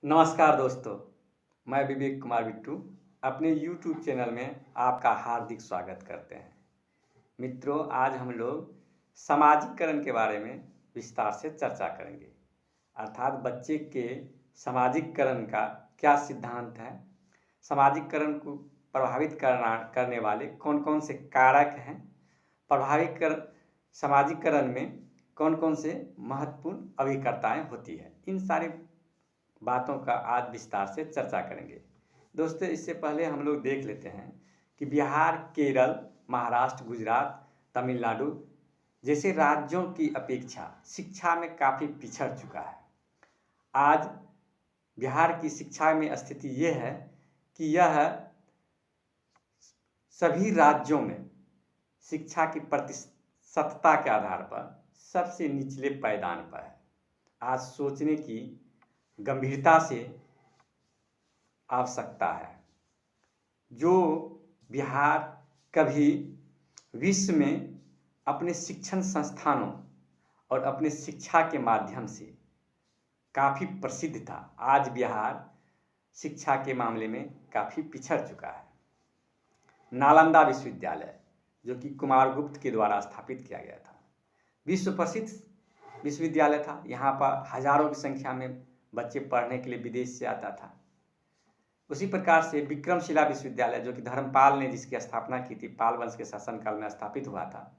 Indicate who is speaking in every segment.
Speaker 1: नमस्कार दोस्तों, मैं विवेक कुमार बिट्टू अपने YouTube चैनल में आपका हार्दिक स्वागत करते हैं। मित्रों, आज हम लोग सामाजिकरण के बारे में विस्तार से चर्चा करेंगे। अर्थात बच्चे के सामाजिकरण का क्या सिद्धांत है, सामाजिकरण को प्रभावित करने वाले कौन कौन से कारक हैं, सामाजिकरण में कौन कौन से महत्वपूर्ण अभिकर्ताएं होती है, इन सारी बातों का आज विस्तार से चर्चा करेंगे। दोस्तों, इससे पहले हम लोग देख लेते हैं कि बिहार, केरल, महाराष्ट्र, गुजरात, तमिलनाडु जैसे राज्यों की अपेक्षा शिक्षा में काफ़ी पिछड़ चुका है। आज बिहार की शिक्षा में स्थिति ये है कि यह सभी राज्यों में शिक्षा की प्रतिशतता के आधार पर सबसे निचले पायदान पर है। आज सोचने की गंभीरता से आवश्यकता है। जो बिहार कभी विश्व में अपने शिक्षण संस्थानों और अपने शिक्षा के माध्यम से काफ़ी प्रसिद्ध था, आज बिहार शिक्षा के मामले में काफ़ी पिछड़ चुका है। नालंदा विश्वविद्यालय, जो कि कुमारगुप्त के द्वारा स्थापित किया गया था, विश्व प्रसिद्ध विश्वविद्यालय था। यहाँ पर हजारों की संख्या में बच्चे पढ़ने के लिए विदेश से आता था। उसी प्रकार से विक्रमशिला विश्वविद्यालय, जो कि धर्मपाल ने जिसकी स्थापना की थी, पाल वंश के शासनकाल में स्थापित हुआ था,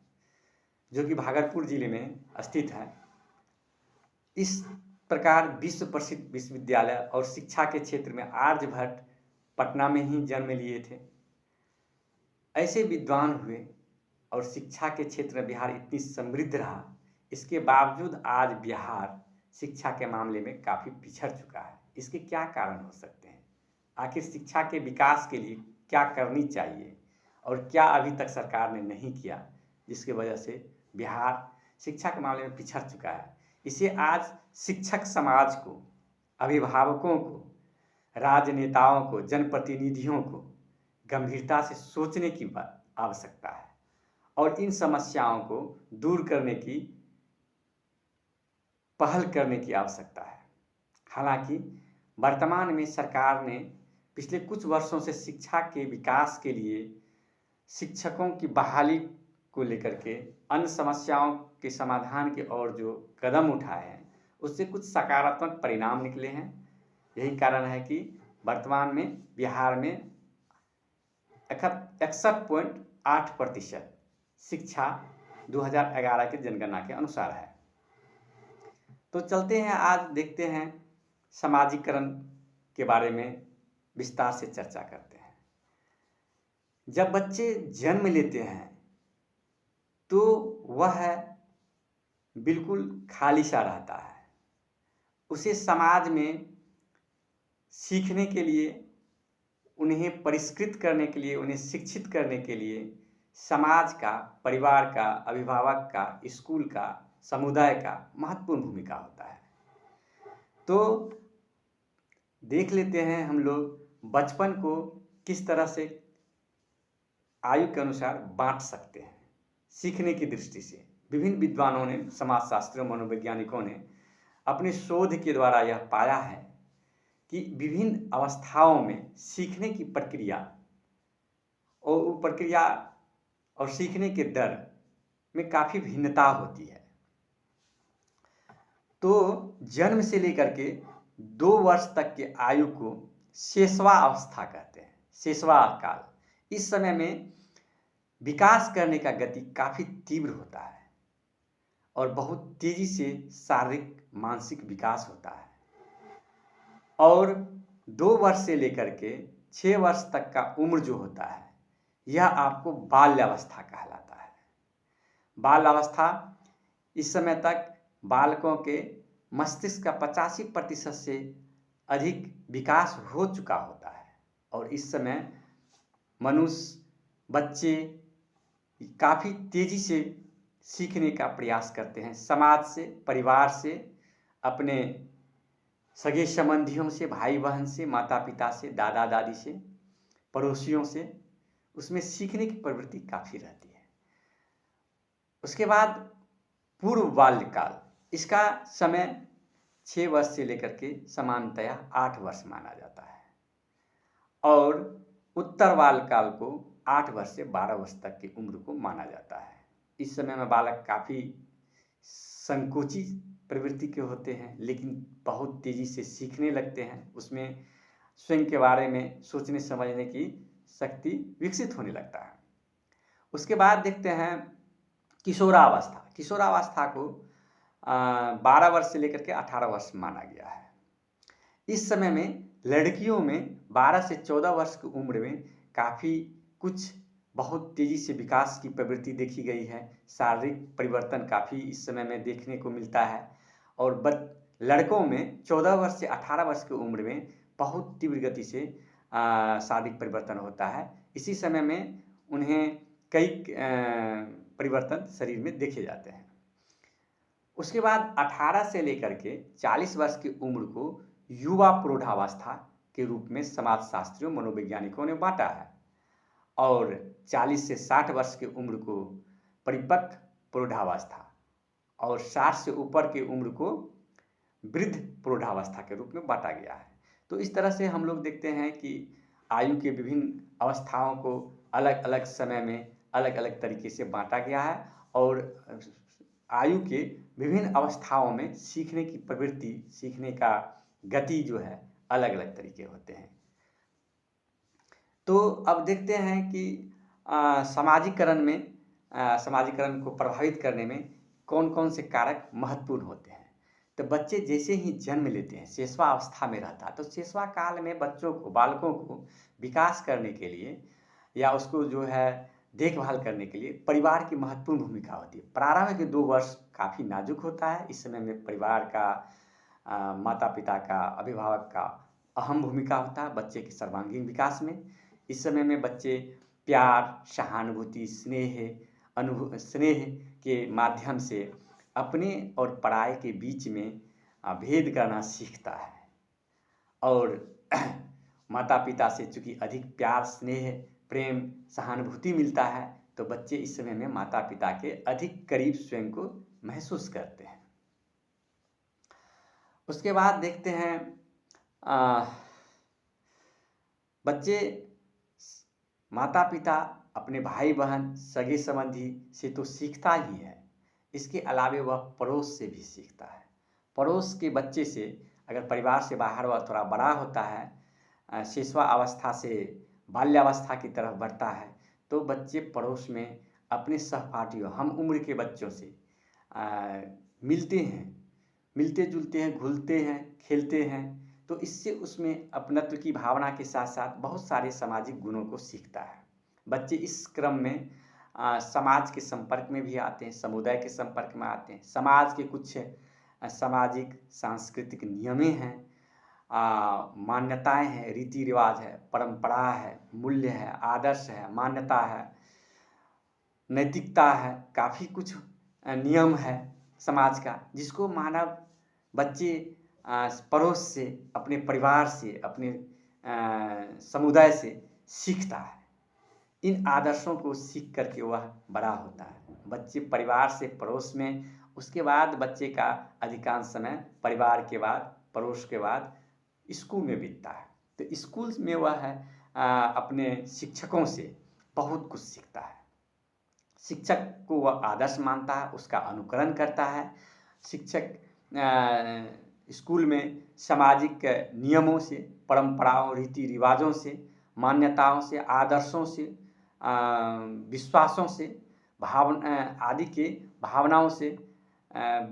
Speaker 1: जो कि भागलपुर जिले में स्थित है। इस प्रकार विश्व प्रसिद्ध विश्वविद्यालय और शिक्षा के क्षेत्र में आर्यभट्ट पटना में ही जन्म लिए थे। ऐसे विद्वान हुए और शिक्षा के क्षेत्र में बिहार इतनी समृद्ध रहा, इसके बावजूद आज बिहार शिक्षा के मामले में काफ़ी पिछड़ चुका है। इसके क्या कारण हो सकते हैं? आखिर शिक्षा के विकास के लिए क्या करनी चाहिए और क्या अभी तक सरकार ने नहीं किया, जिसकी वजह से बिहार शिक्षा के मामले में पिछड़ चुका है? इसे आज शिक्षक समाज को, अभिभावकों को, राजनेताओं को, जनप्रतिनिधियों को गंभीरता से सोचने की आवश्यकता है और इन समस्याओं को दूर करने की पहल करने की आवश्यकता है। हालांकि वर्तमान में सरकार ने पिछले कुछ वर्षों से शिक्षा के विकास के लिए शिक्षकों की बहाली को लेकर के अन्य समस्याओं के समाधान की ओर जो कदम उठाए हैं, उससे कुछ सकारात्मक परिणाम निकले हैं। यही कारण है कि वर्तमान में बिहार में 61.8% शिक्षा 2011 की जनगणना के अनुसार है। तो चलते हैं, आज देखते हैं सामाजिकरण के बारे में विस्तार से चर्चा करते हैं। जब बच्चे जन्म लेते हैं तो वह बिल्कुल खाली सा रहता है। उसे समाज में सीखने के लिए, उन्हें परिष्कृत करने के लिए, उन्हें शिक्षित करने के लिए समाज का, परिवार का, अभिभावक का, स्कूल का, समुदाय का महत्वपूर्ण भूमिका होता है। तो देख लेते हैं हम लोग बचपन को किस तरह से आयु के अनुसार बांट सकते हैं सीखने की दृष्टि से। विभिन्न विद्वानों ने, समाजशास्त्रियों, मनोवैज्ञानिकों ने अपने शोध के द्वारा यह पाया है कि विभिन्न अवस्थाओं में सीखने की प्रक्रिया और सीखने के दर में काफ़ी भिन्नता होती है। तो जन्म से लेकर के 2 वर्ष तक के आयु को शेषवा अवस्था कहते हैं, शेषवा काल। इस समय में विकास करने का गति काफ़ी तीव्र होता है और बहुत तेजी से शारीरिक, मानसिक विकास होता है। और 2 वर्ष से लेकर के 6 वर्ष तक का उम्र जो होता है, यह आपको बाल्यावस्था कहलाता है। बाल्यावस्था, इस समय तक बालकों के मस्तिष्क का 85% से अधिक विकास हो चुका होता है और इस समय मनुष्य, बच्चे काफ़ी तेज़ी से सीखने का प्रयास करते हैं। समाज से, परिवार से, अपने सगे संबंधियों से, भाई बहन से, माता पिता से, दादा दादी से, पड़ोसियों से, उसमें सीखने की प्रवृत्ति काफ़ी रहती है। उसके बाद पूर्व बाल्यकाल, इसका समय 6 वर्ष से लेकर के सामान्यतया 8 वर्ष माना जाता है और उत्तर बाल काल को 8 वर्ष से 12 वर्ष तक की उम्र को माना जाता है। इस समय में बालक काफ़ी संकोची प्रवृत्ति के होते हैं, लेकिन बहुत तेज़ी से सीखने लगते हैं। उसमें स्वयं के बारे में सोचने समझने की शक्ति विकसित होने लगता है। उसके बाद देखते हैं किशोरावस्था। किशोरावस्था को 12 वर्ष से लेकर के 18 वर्ष माना गया है। इस समय में लड़कियों में 12 से 14 वर्ष की उम्र में काफ़ी कुछ बहुत तेज़ी से विकास की प्रवृत्ति देखी गई है। शारीरिक परिवर्तन काफ़ी इस समय में देखने को मिलता है और लड़कों में 14 वर्ष से 18 वर्ष की उम्र में बहुत तीव्र गति से शारीरिक परिवर्तन होता है। इसी समय में उन्हें कई परिवर्तन शरीर में देखे जाते हैं। उसके बाद 18 से लेकर के 40 वर्ष की उम्र को युवा प्रौढ़ावस्था के रूप में समाजशास्त्रियों मनोवैज्ञानिकों ने बांटा है और 40 से 60 वर्ष की उम्र को परिपक्व प्रौढ़ावस्था और 60 से ऊपर की उम्र को वृद्ध प्रौढ़ावस्था के रूप में बांटा गया है। तो इस तरह से हम लोग देखते हैं कि आयु के विभिन्न अवस्थाओं को अलग अलग समय में अलग अलग तरीके से बांटा गया है और आयु के विभिन्न अवस्थाओं में सीखने की प्रवृत्ति, सीखने का गति जो है अलग अलग तरीके होते हैं। तो अब देखते हैं कि समाजीकरण को प्रभावित करने में कौन कौन से कारक महत्वपूर्ण होते हैं। तो बच्चे जैसे ही जन्म लेते हैं, शैशवा अवस्था में रहता है, तो शैशवा काल में बालकों को विकास करने के लिए या उसको जो है देखभाल करने के लिए परिवार की महत्वपूर्ण भूमिका होती है। प्रारंभ के 2 वर्ष काफ़ी नाजुक होता है। इस समय में परिवार का, माता पिता का, अभिभावक का अहम भूमिका होता है बच्चे के सर्वांगीण विकास में। इस समय में बच्चे प्यार, सहानुभूति, स्नेह के माध्यम से अपने और पराये के बीच में भेद करना सीखता है और माता पिता से चूँकि अधिक प्यार, स्नेह, प्रेम, सहानुभूति मिलता है तो बच्चे इस समय में माता पिता के अधिक करीब स्वयं को महसूस करते हैं। उसके बाद देखते हैं बच्चे माता पिता, अपने भाई बहन, सगे संबंधी से तो सीखता ही है, इसके अलावे वह पड़ोस से भी सीखता है। पड़ोस के बच्चे से अगर परिवार से बाहर वह थोड़ा बड़ा होता है, शैशवा अवस्था से बाल्यावस्था की तरफ बढ़ता है, तो बच्चे पड़ोस में अपने सहपाठियों, हम उम्र के बच्चों से मिलते जुलते हैं, घुलते हैं, खेलते हैं। तो इससे उसमें अपनत्व की भावना के साथ साथ बहुत सारे सामाजिक गुणों को सीखता है। बच्चे इस क्रम में समाज के संपर्क में भी आते हैं, समुदाय के संपर्क में आते हैं। समाज के कुछ सामाजिक सांस्कृतिक नियमें हैं, मान्यताएं हैं, रीति रिवाज है, परंपरा है, मूल्य है, आदर्श है, मान्यता है, नैतिकता है, काफ़ी कुछ नियम है समाज का, जिसको मानव बच्चे पड़ोस से, अपने परिवार से, अपने समुदाय से सीखता है। इन आदर्शों को सीख करके वह बड़ा होता है। बच्चे परिवार से पड़ोस में, उसके बाद बच्चे का अधिकांश समय परिवार के बाद, पड़ोस के बाद स्कूल में बीतता है। तो स्कूल में वह अपने शिक्षकों से बहुत कुछ सीखता है। शिक्षक को वह आदर्श मानता है, उसका अनुकरण करता है। शिक्षक स्कूल में सामाजिक नियमों से, परंपराओं, रीति रिवाजों से, मान्यताओं से, आदर्शों से, विश्वासों से, आदि के भावनाओं से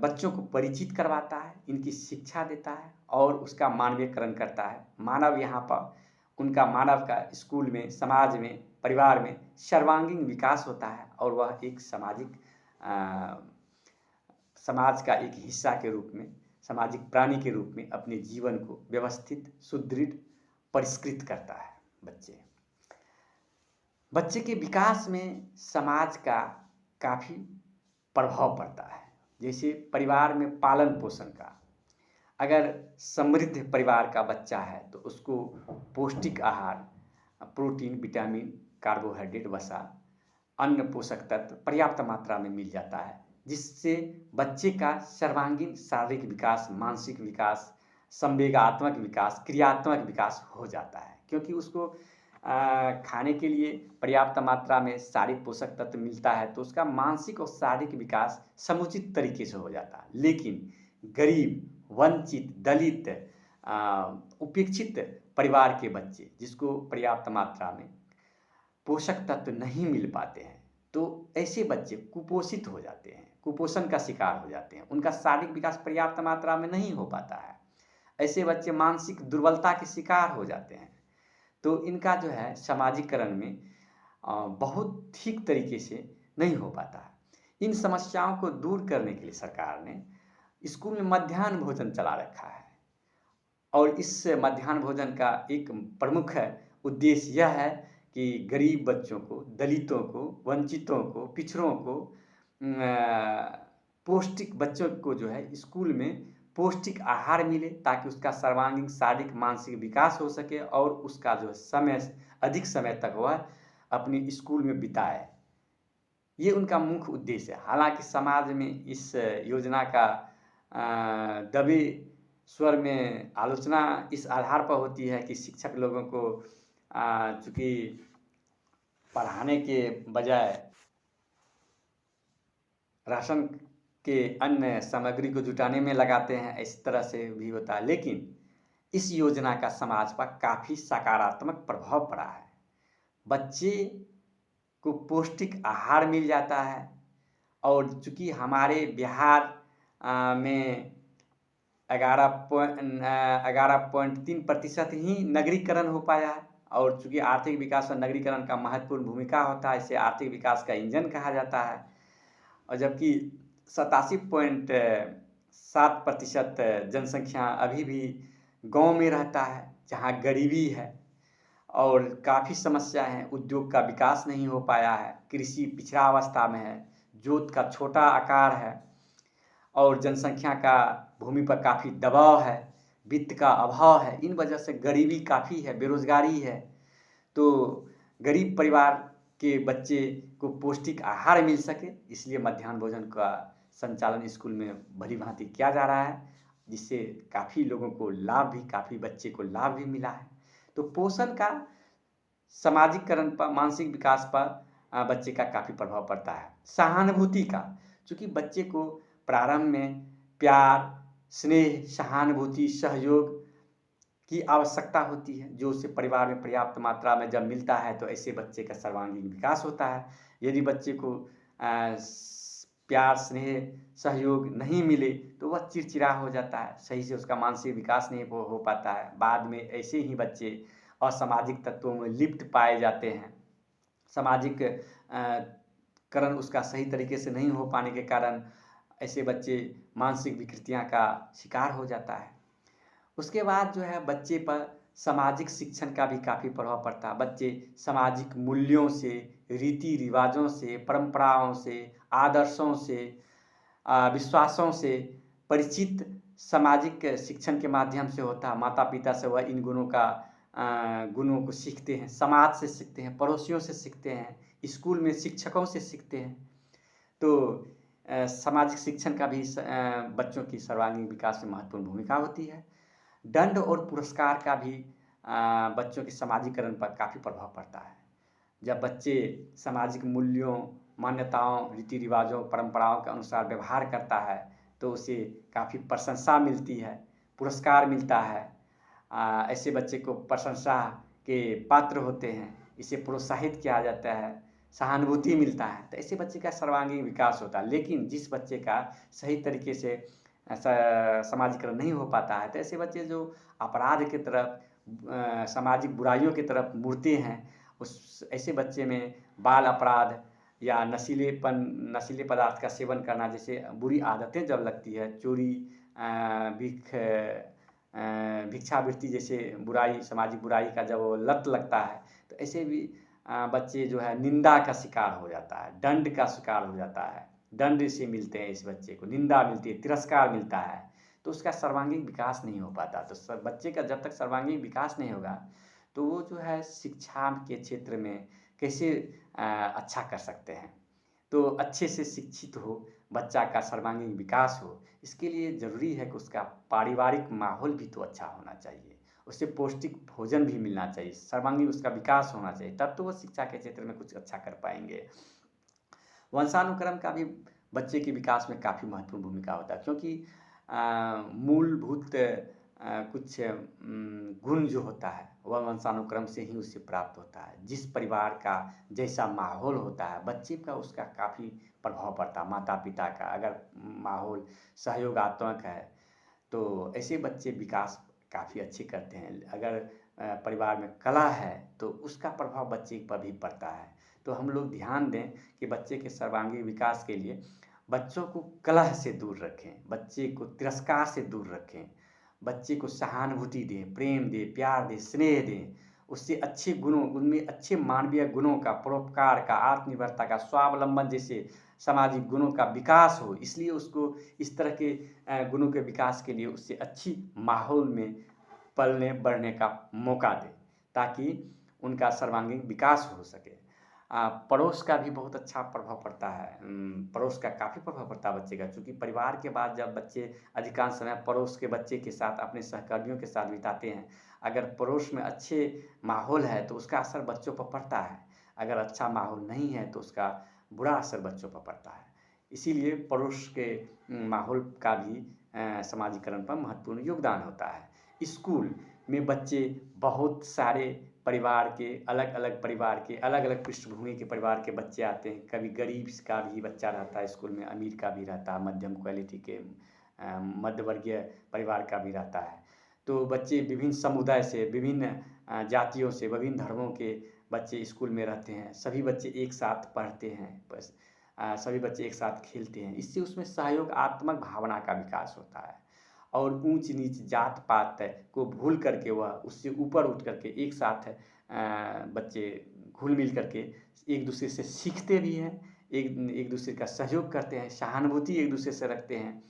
Speaker 1: बच्चों को परिचित करवाता है, इनकी शिक्षा देता है और उसका मानवीयकरण करता है। मानव यहाँ पर उनका मानव का स्कूल में, समाज में, परिवार में सर्वांगीण विकास होता है और वह एक समाज का एक हिस्सा के रूप में, सामाजिक प्राणी के रूप में अपने जीवन को व्यवस्थित, सुदृढ़, परिष्कृत करता है। बच्चे के विकास में समाज का काफ़ी प्रभाव पड़ता है। जैसे परिवार में पालन पोषण का, अगर समृद्ध परिवार का बच्चा है तो उसको पौष्टिक आहार, प्रोटीन, विटामिन, कार्बोहाइड्रेट, वसा, अन्य पोषक तत्व पर्याप्त मात्रा में मिल जाता है, जिससे बच्चे का सर्वांगीण शारीरिक विकास, मानसिक विकास, संवेगात्मक विकास, क्रियात्मक विकास हो जाता है। क्योंकि उसको खाने के लिए पर्याप्त मात्रा में सारे पोषक तत्व मिलता है, तो उसका मानसिक और शारीरिक विकास समुचित तरीके से हो जाता है। लेकिन गरीब, वंचित, दलित, उपेक्षित परिवार के बच्चे, जिसको पर्याप्त मात्रा में पोषक तत्व नहीं मिल पाते हैं, तो ऐसे बच्चे कुपोषित हो जाते हैं, कुपोषण का शिकार हो जाते हैं। उनका शारीरिक विकास पर्याप्त मात्रा में नहीं हो पाता है। ऐसे बच्चे मानसिक दुर्बलता के शिकार हो जाते हैं। तो इनका जो है सामाजिकरण में बहुत ठीक तरीके से नहीं हो पाता है। इन समस्याओं को दूर करने के लिए सरकार ने स्कूल में मध्याह्न भोजन चला रखा है, और इस मध्याह्न भोजन का एक प्रमुख उद्देश्य यह है कि गरीब बच्चों को, दलितों को, वंचितों को, पिछड़ों को, पौष्टिक बच्चों को जो है स्कूल में पौष्टिक आहार मिले, ताकि उसका सर्वांगीण शारीरिक मानसिक विकास हो सके और उसका जो समय अधिक समय तक वह अपने स्कूल में बिताए। ये उनका मुख्य उद्देश्य है। हालांकि समाज में इस योजना का दबे स्वर में आलोचना इस आधार पर होती है कि शिक्षक लोगों को चूँकि पढ़ाने के बजाय राशन के अन्य सामग्री को जुटाने में लगाते हैं, इस तरह से भी होता है। लेकिन इस योजना का समाज पर काफ़ी सकारात्मक प्रभाव पड़ा है। बच्चे को पौष्टिक आहार मिल जाता है, और चूँकि हमारे बिहार में 11.3% ही नगरीकरण हो पाया है, और चूँकि आर्थिक विकास और नगरीकरण का महत्वपूर्ण भूमिका होता है, इसे आर्थिक विकास का इंजन कहा जाता है। और जबकि 87.7% जनसंख्या अभी भी गांव में रहता है, जहां गरीबी है और काफ़ी समस्या है। उद्योग का विकास नहीं हो पाया है, कृषि पिछड़ा अवस्था में है, जोत का छोटा आकार है, और जनसंख्या का भूमि पर काफ़ी दबाव है, वित्त का अभाव है। इन वजह से गरीबी काफ़ी है, बेरोजगारी है। तो गरीब परिवार के बच्चे को पौष्टिक आहार मिल सके, इसलिए मध्याह्न भोजन का संचालन स्कूल में भली भांति किया जा रहा है, जिससे काफ़ी लोगों को लाभ भी, काफ़ी बच्चे को लाभ भी मिला है। तो पोषण का सामाजिकरण पर, मानसिक विकास पर बच्चे का काफ़ी प्रभाव पड़ता है। सहानुभूति का, चूँकि बच्चे को प्रारंभ में प्यार, स्नेह, सहानुभूति, सहयोग की आवश्यकता होती है, जो उसे परिवार में पर्याप्त मात्रा में जब मिलता है, तो ऐसे बच्चे का सर्वांगीण विकास होता है। यदि बच्चे को प्यार, स्नेह, सहयोग नहीं मिले, तो वह चिड़चिड़ा हो जाता है, सही से उसका मानसिक विकास नहीं हो पाता है। बाद में ऐसे ही बच्चे असामाजिक तत्वों में लिप्त पाए जाते हैं। सामाजिक करण उसका सही तरीके से नहीं हो पाने के कारण ऐसे बच्चे मानसिक विकृतियां का शिकार हो जाता है। उसके बाद जो है बच्चे पर सामाजिक शिक्षण का भी काफ़ी प्रभाव पड़ता है। बच्चे सामाजिक मूल्यों से, रीति रिवाजों से, परंपराओं से, आदर्शों से, विश्वासों से परिचित सामाजिक शिक्षण के माध्यम से होता है। माता पिता से वह इन गुणों को सीखते हैं, समाज से सीखते हैं, पड़ोसियों से सीखते हैं, स्कूल में शिक्षकों से सीखते हैं। तो सामाजिक शिक्षण का भी बच्चों की सर्वांगीण विकास में महत्वपूर्ण भूमिका होती है। दंड और पुरस्कार का भी बच्चों के समाजीकरण पर काफ़ी प्रभाव पड़ता है। जब बच्चे सामाजिक मूल्यों, मान्यताओं, रीति रिवाजों, परंपराओं के अनुसार व्यवहार करता है, तो उसे काफ़ी प्रशंसा मिलती है, पुरस्कार मिलता है। ऐसे बच्चे को प्रशंसा के पात्र होते हैं, इसे प्रोत्साहित किया जाता है, सहानुभूति मिलता है, तो ऐसे बच्चे का सर्वांगीण विकास होता है। लेकिन जिस बच्चे का सही तरीके से समाजीकरण नहीं हो पाता है, तो ऐसे बच्चे जो अपराध की तरफ, सामाजिक बुराइयों की तरफ मुड़ते हैं, उस ऐसे बच्चे में बाल अपराध या नशीले पदार्थ का सेवन करना जैसे बुरी आदतें जब लगती है, चोरी, भिक्षावृत्ति जैसे बुराई, सामाजिक बुराई का जब वो लत लगता है, तो ऐसे भी बच्चे जो है निंदा का शिकार हो जाता है, दंड का शिकार हो जाता है। दंड से मिलते हैं इस बच्चे को, निंदा मिलती है, तिरस्कार मिलता है, तो उसका सर्वांगीण विकास नहीं हो पाता। तो बच्चे का जब तक सर्वांगीण विकास नहीं होगा, तो वो जो है शिक्षा के क्षेत्र में कैसे अच्छा कर सकते हैं। तो अच्छे से शिक्षित हो, बच्चा का सर्वांगीण विकास हो, इसके लिए ज़रूरी है कि उसका पारिवारिक माहौल भी तो अच्छा होना चाहिए, उसे पौष्टिक भोजन भी मिलना चाहिए, सर्वांगीण उसका विकास होना चाहिए, तब तो वो शिक्षा के क्षेत्र में कुछ अच्छा कर पाएंगे। वंशानुक्रम का भी बच्चे के विकास में काफ़ी महत्वपूर्ण भूमिका होता है, क्योंकि मूलभूत कुछ गुण जो होता है वह वंशानुक्रम से ही उसे प्राप्त होता है। जिस परिवार का जैसा माहौल होता है, बच्चे का उसका काफ़ी प्रभाव पड़ता है। माता पिता का अगर माहौल सहयोगात्मक है तो ऐसे बच्चे विकास काफ़ी अच्छे करते हैं। अगर परिवार में कलह है तो उसका प्रभाव बच्चे पर भी पड़ता है। तो हम लोग ध्यान दें कि बच्चे के सर्वांगीण विकास के लिए बच्चों को कलह से दूर रखें, बच्चे को तिरस्कार से दूर रखें, बच्चे को सहानुभूति दें, प्रेम दें, प्यार दें, स्नेह दें, उससे अच्छे गुणों, उनमें अच्छे मानवीय गुणों का, परोपकार का, आत्मनिर्भरता का, स्वावलंबन जैसे सामाजिक गुणों का विकास हो। इसलिए उसको इस तरह के गुणों के विकास के लिए उससे अच्छी माहौल में पलने बढ़ने का मौका दें, ताकि उनका सर्वांगीण विकास हो सके। पड़ोस का भी बहुत अच्छा प्रभाव पड़ता है। पड़ोस का काफ़ी प्रभाव पड़ता है बच्चे का, चूँकि परिवार के बाद जब बच्चे अधिकांश समय पड़ोस के बच्चे के साथ, अपने सहकर्मियों के साथ बिताते हैं, अगर पड़ोस में अच्छे माहौल है तो उसका असर बच्चों पर पड़ता है, अगर अच्छा माहौल नहीं है तो उसका बुरा असर बच्चों पर पड़ता है। इसीलिए पड़ोस के माहौल का भी समाजीकरण पर महत्वपूर्ण योगदान होता है। स्कूल में बच्चे बहुत सारे परिवार के, अलग अलग परिवार के, अलग अलग पृष्ठभूमि के परिवार के बच्चे आते हैं। कभी गरीब का भी बच्चा रहता है स्कूल में, अमीर का भी रहता है, मध्यम क्वालिटी के मध्यवर्गीय परिवार का भी रहता है। तो बच्चे विभिन्न समुदाय से, विभिन्न जातियों से, विभिन्न धर्मों के बच्चे स्कूल में रहते हैं। सभी बच्चे एक साथ पढ़ते हैं, बस सभी बच्चे एक साथ खेलते हैं। इससे उसमें सहयोगात्मक भावना का विकास होता है और ऊंच नीच जात पात को भूल करके वह उससे ऊपर उठ करके एक साथ बच्चे घुल मिल करके एक दूसरे से सीखते भी हैं, एक दूसरे का सहयोग करते हैं, सहानुभूति एक दूसरे से रखते हैं,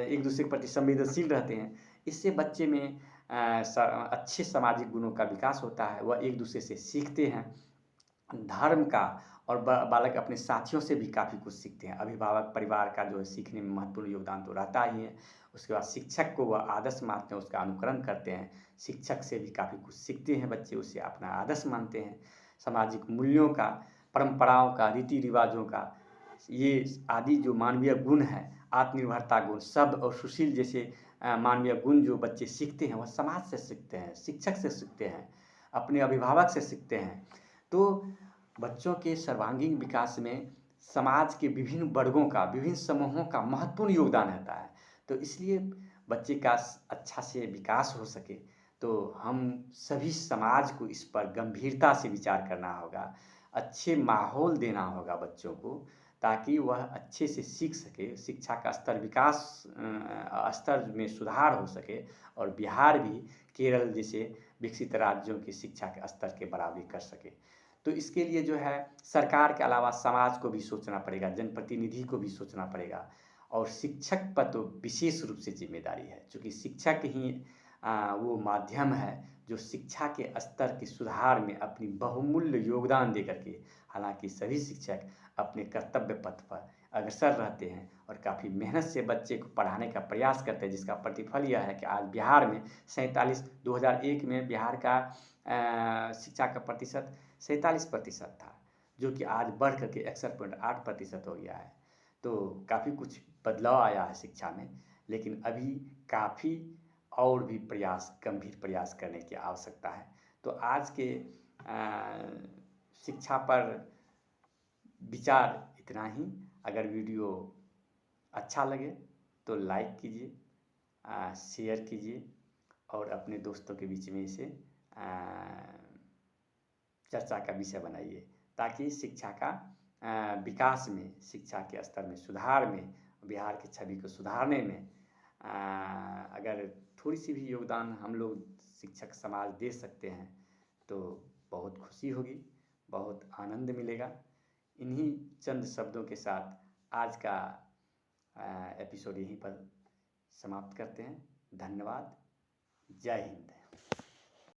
Speaker 1: एक दूसरे के प्रति संवेदनशील रहते हैं। इससे बच्चे में अच्छे सामाजिक गुणों का विकास होता है, वह एक दूसरे से सीखते हैं। धर्म का और बालक अपने साथियों से भी काफ़ी कुछ सीखते हैं। अभिभावक परिवार का जो है सीखने में महत्वपूर्ण योगदान तो रहता ही है। उसके बाद शिक्षक को वह आदर्श मानते हैं, उसका अनुकरण करते हैं। शिक्षक से भी काफ़ी कुछ सीखते हैं बच्चे, उससे अपना आदर्श मानते हैं। सामाजिक मूल्यों का, परंपराओं का, रीति रिवाजों का, ये आदि जो मानवीय गुण है, आत्मनिर्भरता गुण, शब्द और सुशील जैसे मानवीय गुण जो बच्चे सीखते हैं वह समाज से सीखते हैं, शिक्षक से सीखते हैं, अपने अभिभावक से सीखते हैं। तो बच्चों के सर्वांगीण विकास में समाज के विभिन्न वर्गों का, विभिन्न समूहों का महत्वपूर्ण योगदान रहता है। तो इसलिए बच्चे का अच्छा से विकास हो सके तो हम सभी समाज को इस पर गंभीरता से विचार करना होगा, अच्छे माहौल देना होगा बच्चों को, ताकि वह अच्छे से सीख सके, शिक्षा का स्तर विकास स्तर में सुधार हो सके और बिहार भी केरल जैसे विकसित राज्यों की शिक्षा के स्तर के बराबरी कर सके। तो इसके लिए जो है सरकार के अलावा समाज को भी सोचना पड़ेगा, जनप्रतिनिधि को भी सोचना पड़ेगा और शिक्षक पर तो विशेष रूप से जिम्मेदारी है, क्योंकि शिक्षक ही वो माध्यम है जो शिक्षा के स्तर के सुधार में अपनी बहुमूल्य योगदान दे करके, हालांकि सभी शिक्षक अपने कर्तव्य पथ पर अग्रसर रहते हैं और काफ़ी मेहनत से बच्चे को पढ़ाने का प्रयास करते हैं, जिसका प्रतिफल यह है कि आज बिहार में 2001 में बिहार का शिक्षा का प्रतिशत 47% था, जो कि आज बढ़ करके 61.8% हो गया है। तो काफ़ी कुछ बदलाव आया है शिक्षा में, लेकिन अभी काफ़ी और भी प्रयास, गंभीर प्रयास करने की आवश्यकता है। तो आज के शिक्षा पर विचार इतना ही। अगर वीडियो अच्छा लगे तो लाइक कीजिए, शेयर कीजिए और अपने दोस्तों के बीच में इसे चर्चा का विषय बनाइए, ताकि शिक्षा का विकास में, शिक्षा के स्तर में सुधार में, बिहार की छवि को सुधारने में अगर थोड़ी सी भी योगदान हम लोग शिक्षक समाज दे सकते हैं तो बहुत खुशी होगी, बहुत आनंद मिलेगा। इन्हीं चंद शब्दों के साथ आज का एपिसोड यहीं पर समाप्त करते हैं। धन्यवाद। जय हिंद।